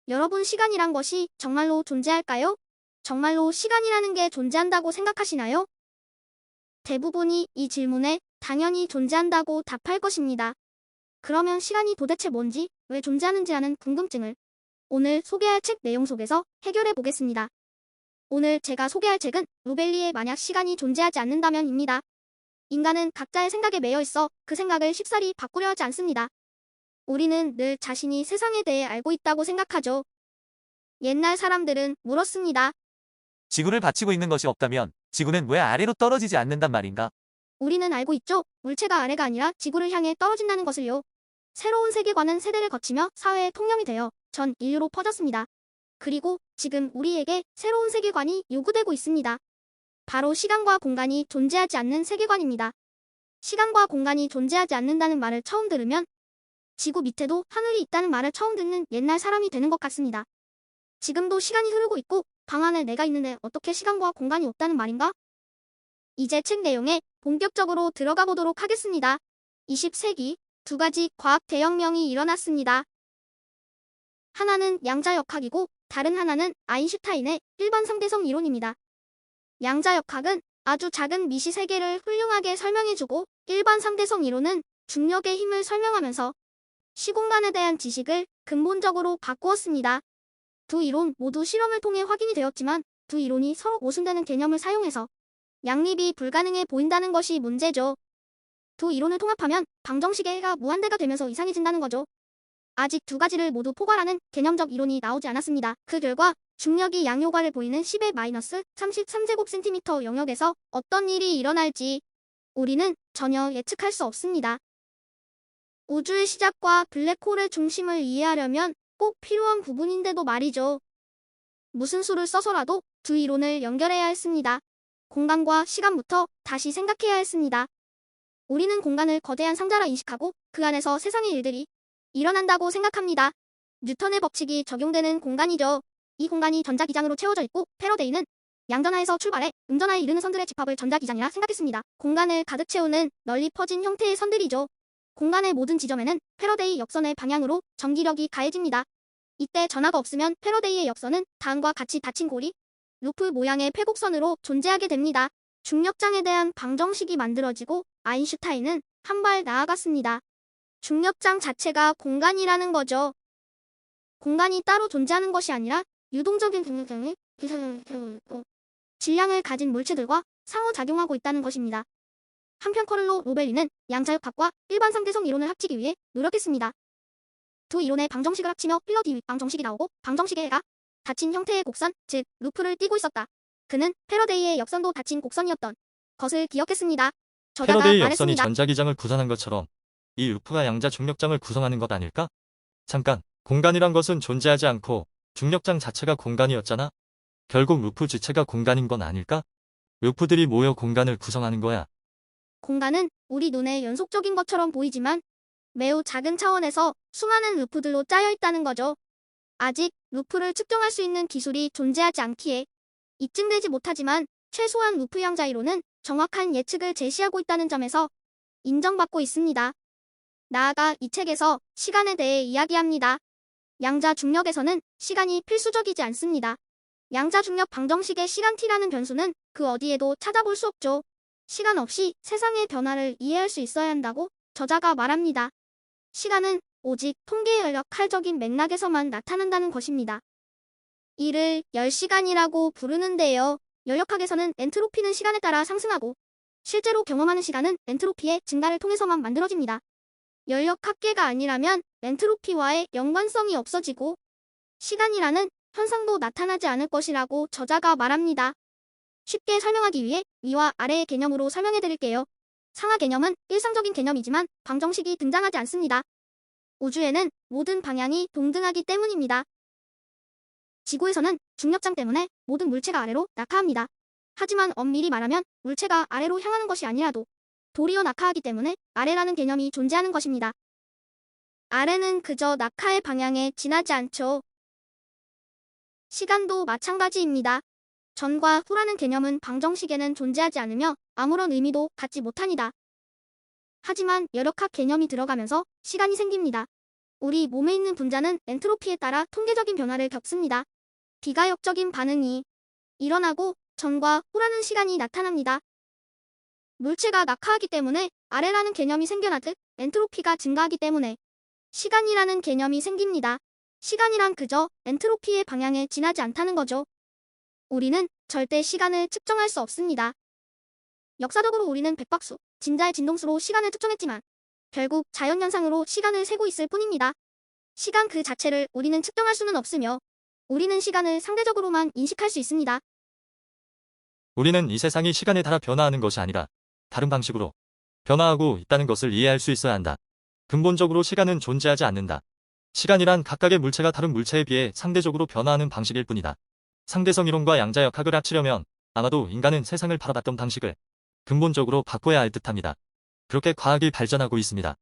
여러분, 시간이란 것이 정말로 존재할까요? 정말로 시간이라는 게 존재한다고 생각하시나요? 대부분이 이 질문에 당연히 존재한다고 답할 것입니다. 그러면 시간이 도대체 뭔지, 왜 존재하는지라는 궁금증을 오늘 소개할 책 내용 속에서 해결해 보겠습니다. 오늘 제가 소개할 책은 루벨리의 만약 시간이 존재하지 않는다면입니다. 인간은 각자의 생각에 매여 있어 그 생각을 쉽사리 바꾸려 하지 않습니다. 우리는 늘 자신이 세상에 대해 알고 있다고 생각하죠. 옛날 사람들은 물었습니다. 지구를 받치고 있는 것이 없다면 지구는 왜 아래로 떨어지지 않는단 말인가? 우리는 알고 있죠. 물체가 아래가 아니라 지구를 향해 떨어진다는 것을요. 새로운 세계관은 세대를 거치며 사회의 통념이 되어 전 인류로 퍼졌습니다. 그리고 지금 우리에게 새로운 세계관이 요구되고 있습니다. 바로 시간과 공간이 존재하지 않는 세계관입니다. 시간과 공간이 존재하지 않는다는 말을 처음 들으면 지구 밑에도 하늘이 있다는 말을 처음 듣는 옛날 사람이 되는 것 같습니다. 지금도 시간이 흐르고 있고 방 안에 내가 있는데 어떻게 시간과 공간이 없다는 말인가? 이제 책 내용에 본격적으로 들어가 보도록 하겠습니다. 20세기 두 가지 과학 대혁명이 일어났습니다. 하나는 양자역학이고 다른 하나는 아인슈타인의 일반 상대성 이론입니다. 양자역학은 아주 작은 미시 세계를 훌륭하게 설명해주고 일반 상대성 이론은 중력의 힘을 설명하면서 시공간에 대한 지식을 근본적으로 바꾸었습니다. 두 이론 모두 실험을 통해 확인이 되었지만 두 이론이 서로 모순되는 개념을 사용해서 양립이 불가능해 보인다는 것이 문제죠. 두 이론을 통합하면 방정식의 해가 무한대가 되면서 이상해진다는 거죠. 아직 두 가지를 모두 포괄하는 개념적 이론이 나오지 않았습니다. 그 결과 중력이 양효과를 보이는 10의 마이너스 33제곱센티미터 영역에서 어떤 일이 일어날지 우리는 전혀 예측할 수 없습니다. 우주의 시작과 블랙홀의 중심을 이해하려면 꼭 필요한 부분인데도 말이죠. 무슨 수를 써서라도 두 이론을 연결해야 했습니다. 공간과 시간부터 다시 생각해야 했습니다. 우리는 공간을 거대한 상자라 인식하고 그 안에서 세상의 일들이 일어난다고 생각합니다. 뉴턴의 법칙이 적용되는 공간이죠. 이 공간이 전자기장으로 채워져 있고 패러데이는 양전하에서 출발해 음전하에 이르는 선들의 집합을 전자기장이라 생각했습니다. 공간을 가득 채우는 널리 퍼진 형태의 선들이죠. 공간의 모든 지점에는 패러데이 역선의 방향으로 전기력이 가해집니다. 이때 전하가 없으면 패러데이의 역선은 다음과 같이 닫힌 고리, 루프 모양의 폐곡선으로 존재하게 됩니다. 중력장에 대한 방정식이 만들어지고 아인슈타인은 한 발 나아갔습니다. 중력장 자체가 공간이라는 거죠. 공간이 따로 존재하는 것이 아니라 유동적인 중력장의 질량을 가진 물체들과 상호작용하고 있다는 것입니다. 한편 커를로 로벨리는 양자역학과 일반 상대성 이론을 합치기 위해 노력했습니다. 두 이론의 방정식을 합치며 필러디 방정식이 나오고 방정식의 해가 닫힌 형태의 곡선, 즉 루프를 띠고 있었다. 그는 패러데이의 역선도 닫힌 곡선이었던 것을 기억했습니다. 저자가 패러데이 역선이 말했습니다. 전자기장을 구성한 것처럼 이 루프가 양자 중력장을 구성하는 것 아닐까? 잠깐, 공간이란 것은 존재하지 않고 중력장 자체가 공간이었잖아? 결국 루프 주체가 공간인 건 아닐까? 루프들이 모여 공간을 구성하는 거야. 공간은 우리 눈에 연속적인 것처럼 보이지만 매우 작은 차원에서 수많은 루프들로 짜여 있다는 거죠. 아직 루프를 측정할 수 있는 기술이 존재하지 않기에 입증되지 못하지만 최소한 루프 양자 이론은 정확한 예측을 제시하고 있다는 점에서 인정받고 있습니다. 나아가 이 책에서 시간에 대해 이야기합니다. 양자 중력에서는 시간이 필수적이지 않습니다. 양자 중력 방정식의 시간 t라는 변수는 그 어디에도 찾아볼 수 없죠. 시간 없이 세상의 변화를 이해할 수 있어야 한다고 저자가 말합니다. 시간은 오직 통계의 역할적인 맥락에서만 나타난다는 것입니다. 이를 열시간이라고 부르는데요. 열역학에서는 엔트로피는 시간에 따라 상승하고 실제로 경험하는 시간은 엔트로피의 증가를 통해서만 만들어집니다. 열역학계가 아니라면 엔트로피와의 연관성이 없어지고 시간이라는 현상도 나타나지 않을 것이라고 저자가 말합니다. 쉽게 설명하기 위해 위와 아래의 개념으로 설명해 드릴게요. 상하 개념은 일상적인 개념이지만 방정식이 등장하지 않습니다. 우주에는 모든 방향이 동등하기 때문입니다. 지구에서는 중력장 때문에 모든 물체가 아래로 낙하합니다. 하지만 엄밀히 말하면 물체가 아래로 향하는 것이 아니라도 도리어 낙하하기 때문에 아래라는 개념이 존재하는 것입니다. 아래는 그저 낙하의 방향에 지나지 않죠. 시간도 마찬가지입니다. 전과 후라는 개념은 방정식에는 존재하지 않으며 아무런 의미도 갖지 못합니다. 하지만 열역학 개념이 들어가면서 시간이 생깁니다. 우리 몸에 있는 분자는 엔트로피에 따라 통계적인 변화를 겪습니다. 비가역적인 반응이 일어나고 전과 후라는 시간이 나타납니다. 물체가 낙하하기 때문에 아래라는 개념이 생겨나듯 엔트로피가 증가하기 때문에 시간이라는 개념이 생깁니다. 시간이란 그저 엔트로피의 방향에 지나지 않다는 거죠. 우리는 절대 시간을 측정할 수 없습니다. 역사적으로 우리는 백박수, 진자의 진동수로 시간을 측정했지만 결국 자연현상으로 시간을 세고 있을 뿐입니다. 시간 그 자체를 우리는 측정할 수는 없으며 우리는 시간을 상대적으로만 인식할 수 있습니다. 우리는 이 세상이 시간에 따라 변화하는 것이 아니라 다른 방식으로 변화하고 있다는 것을 이해할 수 있어야 한다. 근본적으로 시간은 존재하지 않는다. 시간이란 각각의 물체가 다른 물체에 비해 상대적으로 변화하는 방식일 뿐이다. 상대성 이론과 양자역학을 합치려면 아마도 인간은 세상을 바라봤던 방식을 근본적으로 바꿔야 할 듯합니다. 그렇게 과학이 발전하고 있습니다.